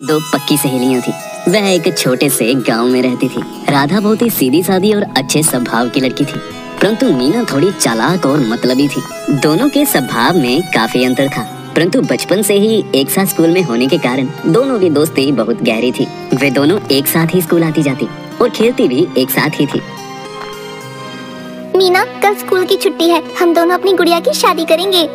दो पक्की सहेलियां थी। वह एक छोटे से गांव में रहती थी। राधा बहुत ही सीधी सादी और अच्छे स्वभाव की लड़की थी, परंतु मीना थोड़ी चालाक और मतलबी थी। दोनों के स्वभाव में काफी अंतर था, परंतु बचपन से ही एक साथ स्कूल में होने के कारण दोनों की दोस्ती बहुत गहरी थी। वे दोनों एक साथ ही स्कूल आती जाती और खेलती भी एक साथ ही थी। मीना, कल स्कूल की छुट्टी है, हम दोनों अपनी गुड़िया की शादी करेंगे।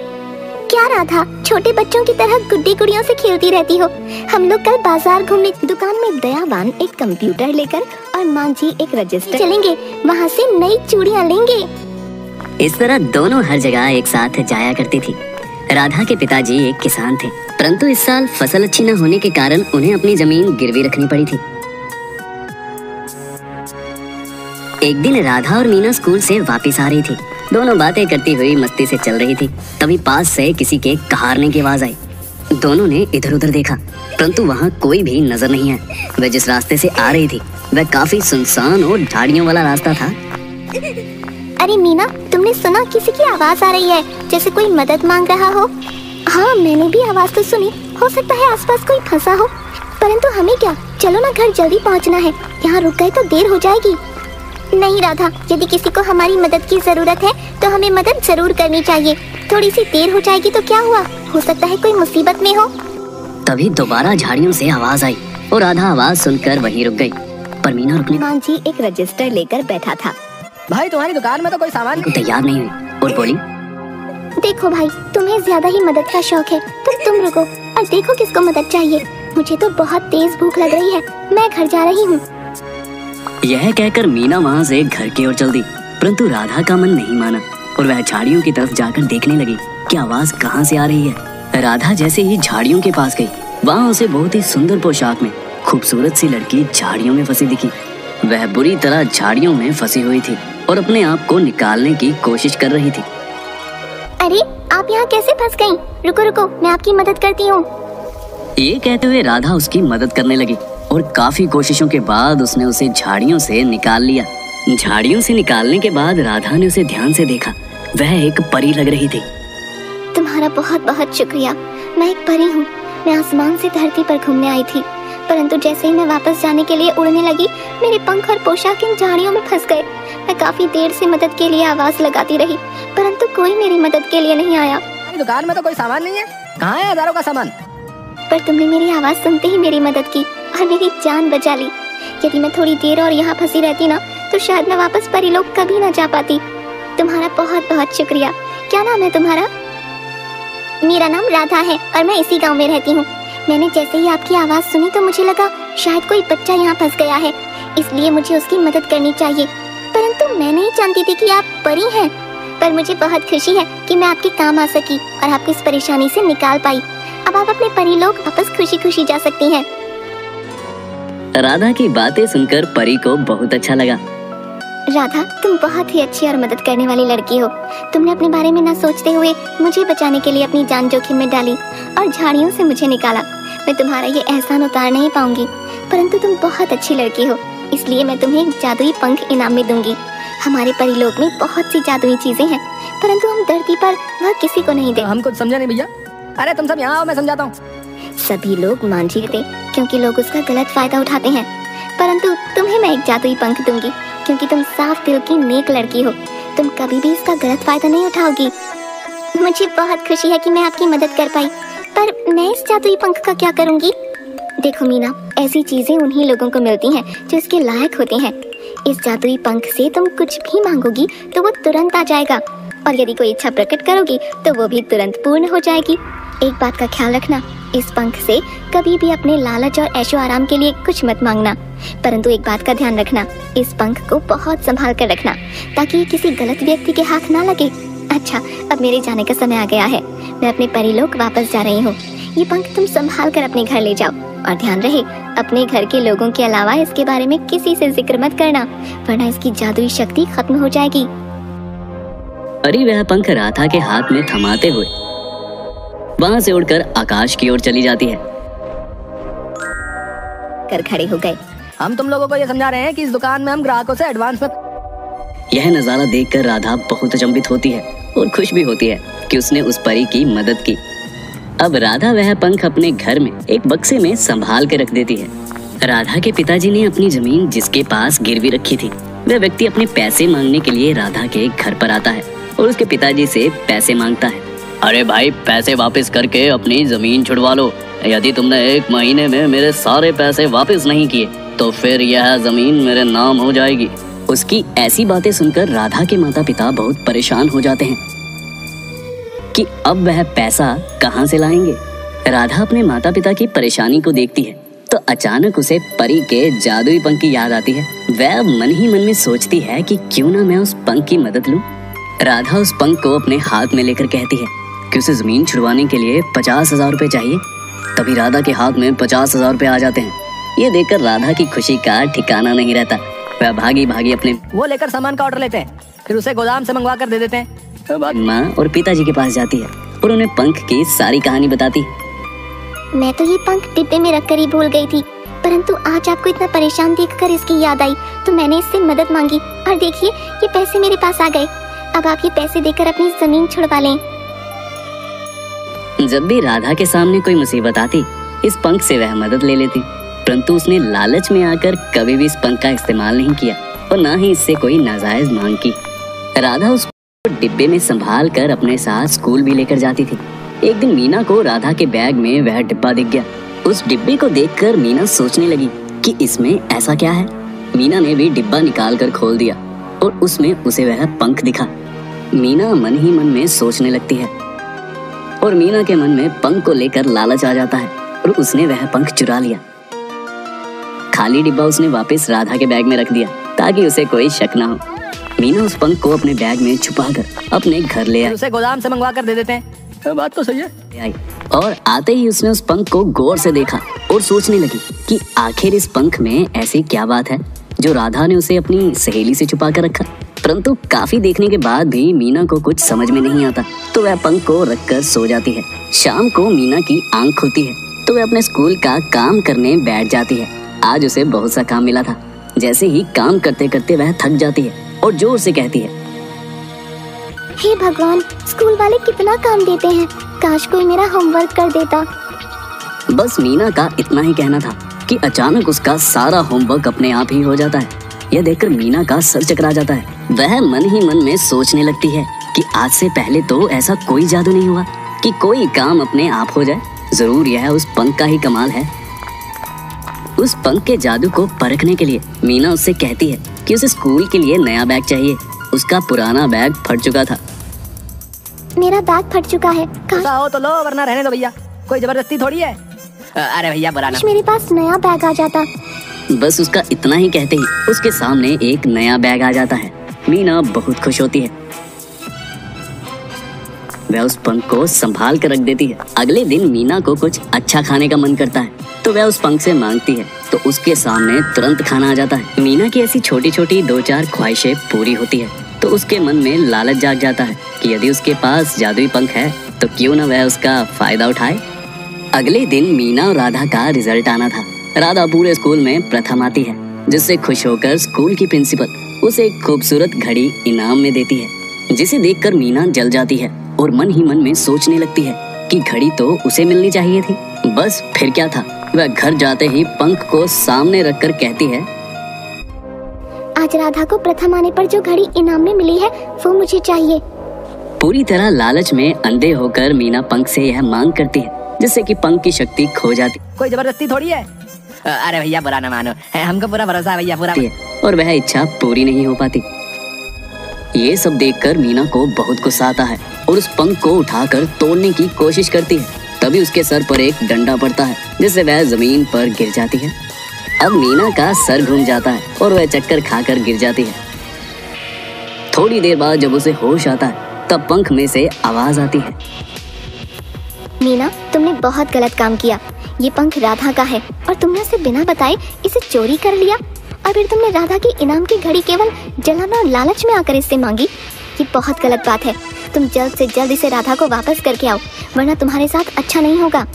क्या राधा, छोटे बच्चों की तरह गुड्डी गुड़ियों से खेलती रहती हो? हम लोग कल बाजार घूमने दुकान में दयावान एक कंप्यूटर लेकर और मांझी एक रजिस्टर चलेंगे, वहाँ से नई चूड़ियाँ लेंगे। इस तरह दोनों हर जगह एक साथ जाया करती थी। राधा के पिताजी एक किसान थे, परंतु इस साल फसल अच्छी न होने के कारण उन्हें अपनी जमीन गिरवी रखनी पड़ी थी। एक दिन राधा और मीना स्कूल से वापस आ रही थी। दोनों बातें करती हुई मस्ती से चल रही थी। तभी पास से किसी के कहारने की आवाज आई। दोनों ने इधर उधर देखा, परंतु वहाँ कोई भी नजर नहीं है। वह जिस रास्ते से आ रही थी वह काफी सुनसान और झाड़ियों वाला रास्ता था। अरे मीना, तुमने सुना? किसी की आवाज आ रही है, जैसे कोई मदद मांग रहा हो। हाँ, मैंने भी आवाज तो सुनी। हो सकता है आसपास कोई फंसा हो, परंतु हमें क्या, चलो ना, घर जल्दी पहुँचना है। यहाँ रुक गए तो देर हो जाएगी। नहीं राधा, यदि किसी को हमारी मदद की जरूरत है तो हमें मदद जरूर करनी चाहिए। थोड़ी सी देर हो जाएगी तो क्या हुआ, हो सकता है कोई मुसीबत में हो। तभी दोबारा झाड़ियों से आवाज आई और राधा आवाज सुनकर वहीं रुक गई, पर मीना रुकने मांझी एक रजिस्टर लेकर बैठा था। भाई, तुम्हारी दुकान में तो कोई सामान तैयार नहीं हुई और बोली, देखो भाई, तुम्हें ज्यादा ही मदद का शौक है तो तुम रुको और देखो किसको मदद चाहिए। मुझे तो बहुत तेज भूख लग रही है, मैं घर जा रही हूँ। यह कहकर मीना वहाँ से घर की ओर चल दी, परंतु राधा का मन नहीं माना और वह झाड़ियों की तरफ जाकर देखने लगी कि आवाज कहाँ से आ रही है। राधा जैसे ही झाड़ियों के पास गई, वहाँ उसे बहुत ही सुंदर पोशाक में खूबसूरत सी लड़की झाड़ियों में फंसी दिखी। वह बुरी तरह झाड़ियों में फंसी हुई थी और अपने आप को निकालने की कोशिश कर रही थी। अरे, आप यहाँ कैसे फंस गयी? रुको रुको, मैं आपकी मदद करती हूँ। ये कहते हुए राधा उसकी मदद करने लगी और काफी कोशिशों के बाद उसने उसे झाड़ियों से निकाल लिया। झाड़ियों से निकालने के बाद राधा ने उसे ध्यान से देखा। वह एक परी लग रही थी। तुम्हारा बहुत बहुत शुक्रिया। मैं एक परी हूँ। मैं आसमान से धरती पर घूमने आई थी, परंतु जैसे ही मैं वापस जाने के लिए उड़ने लगी, मेरे पंख और पोशाक इन झाड़ियों में फंस गए। मैं काफी देर से मदद के लिए आवाज लगाती रही, परंतु कोई मेरी मदद के लिए नहीं आया। दुकान में तो कोई सामान नहीं है, कहाँ है हजारों का सामान? पर तुमने मेरी आवाज सुनते ही मेरी मदद की और मेरी जान बचा ली। यदि मैं थोड़ी देर और यहाँ फंसी रहती ना, तो शायद मैं वापस परीलोक कभी ना जा पाती। तुम्हारा बहुत बहुत शुक्रिया। क्या नाम है तुम्हारा? मेरा नाम राधा है और मैं इसी गांव में रहती हूँ। मैंने जैसे ही आपकी आवाज सुनी तो मुझे लगा शायद कोई बच्चा यहाँ फंस गया है, इसलिए मुझे उसकी मदद करनी चाहिए। परंतु मैं नहीं जानती थी कि आप परी हैं। पर मुझे बहुत खुशी है कि मैं आपके काम आ सकी और आपको इस परेशानी से निकाल पाई। अब आप अपने परीलोक वापस खुशी खुशी जा सकती हैं। राधा की बातें सुनकर परी को बहुत अच्छा लगा। राधा, तुम बहुत ही अच्छी और मदद करने वाली लड़की हो। तुमने अपने बारे में न सोचते हुए मुझे बचाने के लिए अपनी जान जोखिम में डाली और झाड़ियों से मुझे निकाला। मैं तुम्हारा ये एहसान उतार नहीं पाऊंगी, परंतु तुम बहुत अच्छी लड़की हो, इसलिए मैं तुम्हें एक जादुई पंख इनाम में दूंगी। हमारे परिलोक में बहुत सी जादुई चीजें हैं, परंतु हम धरती पर वह किसी को नहीं देते। हम कुछ समझा नहीं भैया। अरे तुम सब यहाँ आओ, मैं समझाता हूँ। सभी लोग मांझी थे क्योंकि लोग उसका गलत फायदा उठाते हैं, परंतु तुम्हें मैं एक जादुई पंख दूंगी क्योंकि तुम साफ दिल की नेक लड़की हो। तुम कभी भी इसका गलत फायदा नहीं उठाओगी। मुझे बहुत खुशी है कि मैं आपकी मदद कर पाई, पर मैं इस जादुई पंख का क्या करूंगी? देखो मीना, ऐसी चीजें उन्हीं लोगों को मिलती हैं जो इसके लायक होते हैं। इस जादुई पंख से तुम कुछ भी मांगोगी तो वो तुरंत आ जाएगा, और यदि कोई इच्छा प्रकट करोगी तो वो भी तुरंत पूर्ण हो जाएगी। एक बात का ख्याल रखना, इस पंख से कभी भी अपने लालच और ऐशो आराम के लिए कुछ मत मांगना, परंतु एक बात का ध्यान रखना, इस पंख को बहुत संभाल कर रखना ताकि ये किसी गलत व्यक्ति के हाथ ना लगे। अच्छा, अब मेरे जाने का समय आ गया है। मैं अपने परिलोक वापस जा रही हूँ। ये पंख तुम संभाल कर अपने घर ले जाओ, और ध्यान रहे अपने घर के लोगों के अलावा इसके बारे में किसी से जिक्र मत करना, वरना इसकी जादुई शक्ति खत्म हो जाएगी। परी वह पंख राधा के हाथ में थमाते हुए वहाँ से उड़कर आकाश की ओर चली जाती है। कर खड़े हो गए। हम तुम लोगों को ये समझा रहे हैं कि इस दुकान में हम ग्राहकों से एडवांस में। यह नजारा देखकर राधा बहुत अचंभित होती है और खुश भी होती है कि उसने उस परी की मदद की। अब राधा वह पंख अपने घर में एक बक्से में संभाल के रख देती है। राधा के पिताजी ने अपनी जमीन जिसके पास गिरवी रखी थी, वह व्यक्ति अपने पैसे मांगने के लिए राधा के घर पर आता है और उसके पिताजी से पैसे मांगता है। अरे भाई, पैसे वापस करके अपनी जमीन छुड़वा लो। यदि तुमने 1 महीने में मेरे सारे पैसे वापस नहीं किए तो फिर यह जमीन मेरे नाम हो जाएगी। उसकी ऐसी बातें सुनकर राधा के माता पिता बहुत परेशान हो जाते हैं कि अब वह पैसा कहां से लाएंगे। राधा अपने माता पिता की परेशानी को देखती है तो अचानक उसे परी के जादुई पंख की याद आती है। वह मन ही मन में सोचती है कि क्यों ना मैं उस पंख की मदद लूं। राधा उस पंख को अपने हाथ में लेकर कहती है कि उसे जमीन छुड़वाने के लिए 50,000 रुपए चाहिए। तभी राधा के हाथ में 50,000 रुपए आ जाते हैं। ये देखकर राधा की खुशी का ठिकाना नहीं रहता। वह भागी भागी अपने वो लेकर सामान का ऑर्डर लेते हैं, फिर उसे गोदाम से मंगवा कर दे देते हैं। माँ और पिताजी के पास जाती है और उन्हें पंख की सारी कहानी बताती है। मैं तो ये पंख डिब्बे में रखकर ही भूल गई थी, परंतु आज आपको इतना परेशान देखकर इसकी याद आई तो मैंने इससे मदद मांगी और देखिए ये पैसे मेरे पास आ गए। अब आप ये पैसे देकर अपनी जमीन छुड़वा लें। जब भी राधा के सामने कोई मुसीबत आती, इस पंख से वह मदद ले लेती, परंतु उसने लालच में आकर कभी भी इस पंख का इस्तेमाल नहीं किया और ना ही इससे कोई नाजायज मांग की। राधा उस डिब्बे में संभाल कर अपने साथ स्कूल भी लेकर जाती थी। एक दिन मीना को राधा के बैग में वह डिब्बा दिख गया। उस डिब्बे को देखकर मीना सोचने लगी कि इसमें ऐसा क्या है। मीना ने भी डिब्बा निकाल कर खोल दिया और उसमें उसे वह पंख दिखा। मीना मन ही मन में सोचने लगती है और मीना के मन में पंख को लेकर लालच आ जाता है और उसने वह पंख चुरा लिया। खाली डिब्बा उसने वापस राधा के बैग में रख दिया ताकि उसे कोई शक ना हो। मीना उस पंख को अपने बैग में छुपाकर अपने घर ले आई। उसे गोदाम से मंगवा कर दे देते हैं। बात तो सही है। और आते ही उसने उस पंख को गौर से देखा और सोचने लगी कि आखिर इस पंख में ऐसी क्या बात है जो राधा ने उसे अपनी सहेली से छुपा कर रखा। परंतु काफी देखने के बाद भी मीना को कुछ समझ में नहीं आता तो वह पंख को रखकर सो जाती है। शाम को मीना की आंख खुलती है तो वह अपने स्कूल का काम करने बैठ जाती है। आज उसे बहुत सा काम मिला था। जैसे ही काम करते करते वह थक जाती है और जोर से कहती है, हे भगवान, स्कूल वाले कितना काम देते हैं, काश कोई मेरा होमवर्क कर देता। बस मीना का इतना ही कहना था कि अचानक उसका सारा होमवर्क अपने आप ही हो जाता है। यह देखकर मीना का सर चकरा जाता है। वह मन ही मन में सोचने लगती है कि आज से पहले तो ऐसा कोई जादू नहीं हुआ कि कोई काम अपने आप हो जाए। जरूर यह उस पंख का ही कमाल है। उस पंख के जादू को परखने के लिए मीना उससे कहती है कि उसे स्कूल के लिए नया बैग चाहिए। उसका पुराना बैग फट चुका था। मेरा बैग फट चुका है, काश हो तो लो वरना रहने दो भैया, कोई जबरदस्ती थोड़ी है। अरे भैया बुरा ना। मेरे पास नया बैग आ जाता। बस उसका इतना ही कहते ही उसके सामने एक नया बैग आ जाता है। मीना बहुत खुश होती है। वह उस पंख को संभाल कर रख देती है। अगले दिन मीना को कुछ अच्छा खाने का मन करता है तो वह उस पंख से मांगती है तो उसके सामने तुरंत खाना आ जाता है। मीना की ऐसी छोटी छोटी 2-4 ख्वाहिशें पूरी होती है तो उसके मन में लालच जाग जाता है कि यदि उसके पास जादुई पंख है तो क्यों ना वह उसका फायदा उठाए। अगले दिन मीना और राधा का रिजल्ट आना था। राधा पूरे स्कूल में प्रथम आती है, जिससे खुश होकर स्कूल की प्रिंसिपल उसे एक खूबसूरत घड़ी इनाम में देती है, जिसे देखकर मीना जल जाती है और मन ही मन में सोचने लगती है कि घड़ी तो उसे मिलनी चाहिए थी। बस फिर क्या था, वह घर जाते ही पंख को सामने रखकर कहती है, आज राधा को प्रथम आने पर जो घड़ी इनाम में मिली है वो मुझे चाहिए। पूरी तरह लालच में अंधे होकर मीना पंख से यह मांग करती है, जिससे कि पंख की शक्ति खो जाती। कोई जबरदस्ती थोड़ी है। अरे भैया बुरा ना मानो, हमको पूरा भरोसा है भैया, पूरा। और वह इच्छा पूरी नहीं हो पाती। ये सब देखकर मीना को बहुत गुस्सा आता है और उस पंख को उठाकर तोड़ने की कोशिश करती है। तभी उसके सर पर एक डंडा पड़ता है, जिससे वह जमीन पर गिर जाती है। अब मीना का सर घूम जाता है और वह चक्कर खाकर गिर जाती है। थोड़ी देर बाद जब उसे होश आता है तब पंख में से आवाज आती है, मीना, तुमने बहुत गलत काम किया। ये पंख राधा का है और तुमने उसे बिना बताए इसे चोरी कर लिया और फिर तुमने राधा की इनाम की घड़ी केवल जलन और लालच में आकर इससे मांगी। ये बहुत गलत बात है। तुम जल्द से जल्द इसे राधा को वापस करके आओ, वरना तुम्हारे साथ अच्छा नहीं होगा।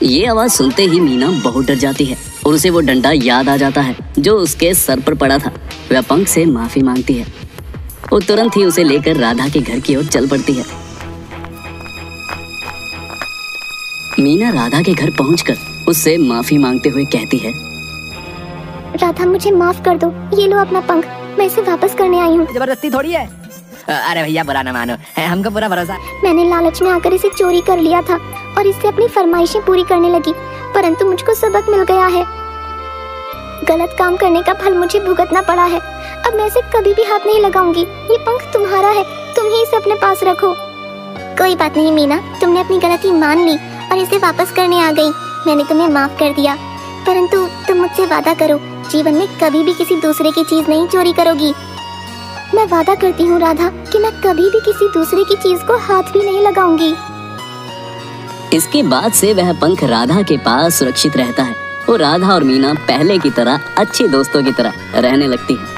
ये आवाज सुनते ही मीना बहुत डर जाती है और उसे वो डंडा याद आ जाता है जो उसके सर पर पड़ा था। वह पंख से माफी मांगती है और तुरंत ही उसे लेकर राधा के घर की ओर चल पड़ती है। मीना राधा के घर पहुंचकर उससे माफी मांगते हुए कहती है, राधा मुझे माफ कर दो, ये लो अपना पंख, मैं इसे वापस करने आई हूँ। जबरदस्ती थोड़ी है। अरे भैया बुरा ना मानो, हमको पूरा भरोसा। मैंने लालच में आकर इसे चोरी कर लिया था और इससे अपनी फरमाइशें पूरी करने लगी, परंतु मुझको सबक मिल गया है। गलत काम करने का फल मुझे भुगतना पड़ा है। अब मैं इसे कभी भी हाथ नहीं लगाऊंगी। ये पंख तुम्हारा है, तुम ही इसे अपने पास रखो। कोई बात नहीं मीना, तुमने अपनी गलती मान ली और इसे वापस करने आ गई। मैंने तुम्हें माफ कर दिया, परंतु तुम मुझसे वादा करो, जीवन में कभी भी किसी दूसरे की चीज नहीं चोरी करोगी। मैं वादा करती हूँ राधा कि मैं कभी भी किसी दूसरे की चीज को हाथ भी नहीं लगाऊंगी। इसके बाद से वह पंख राधा के पास सुरक्षित रहता है और राधा और मीना पहले की तरह अच्छे दोस्तों की तरह रहने लगती है।